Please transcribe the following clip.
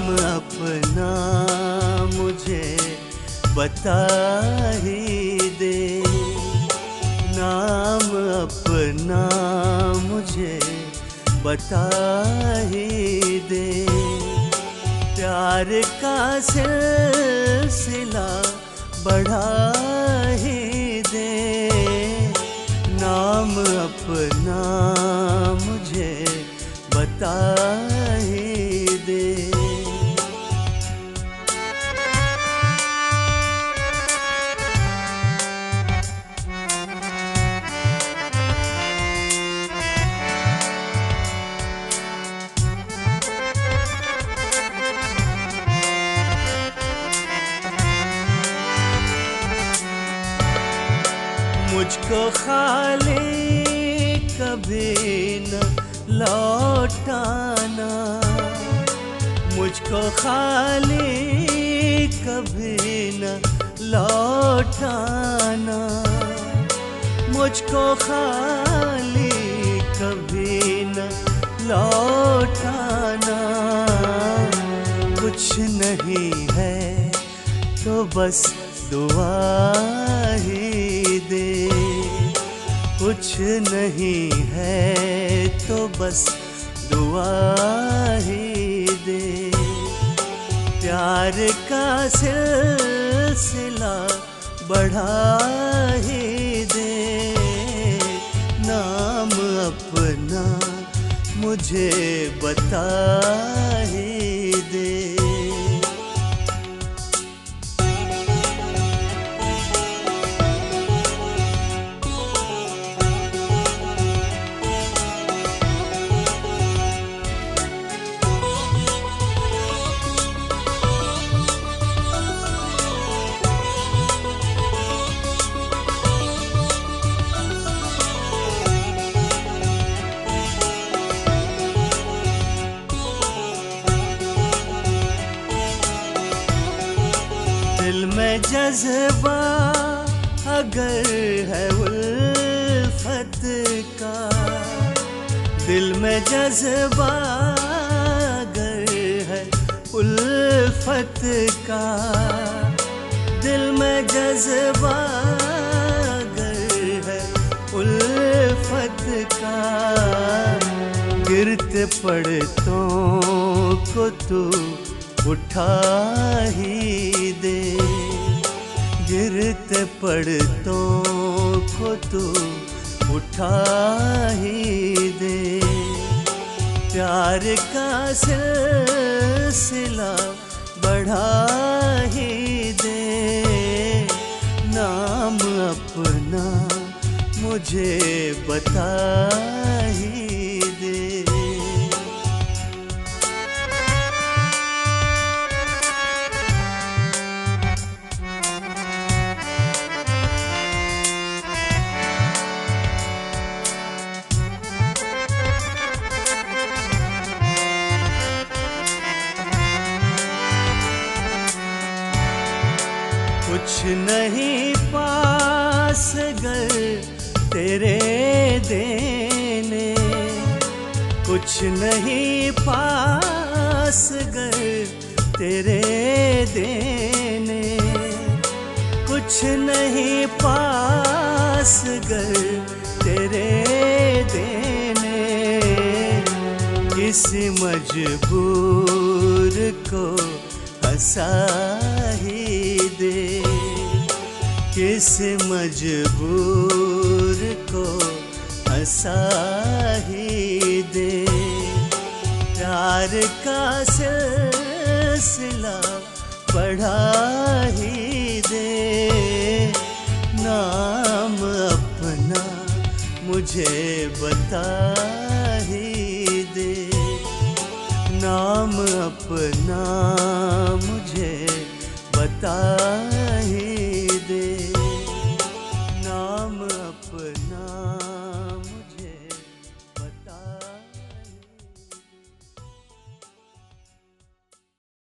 अपना मुझे बता ही दे, नाम अपना मुझे बता ही दे। प्यार का सिलसिला बढ़ा ही दे, नाम अपना मुझे बता ही दे। मुझको खाली कभी न लौटाना, मुझको खाली कभी न लौटाना, मुझको खाली कभी न लौटाना। कुछ नहीं है तो बस दुआ ही दे, कुछ नहीं है तो बस दुआ ही दे। प्यार का सिलसिला बढ़ा ही दे, नाम अपना मुझे बता ही दे। दिल में जज्बा अगर है उल्फत का, दिल में जज्बा अगर है उल्फत का, दिल में जज्बा अगर है उल्फत का। गिरते पड़तों को तू उठा ही दे, गिरते पड़तों को तू उठा ही दे। प्यार का सिलसिला बढ़ा ही दे, नाम अपना मुझे बता ही दे। कुछ नहीं पास गर तेरे देने, कुछ नहीं पास गर तेरे देने, कुछ नहीं पास गर तेरे देने। किसी मजबूर को हंसा ही दे, किसी मजबूर को हंसा ही दे। प्यार का सिलसिला बढ़ा ही दे, नाम अपना मुझे बता ही दे, नाम अपना मुझे बता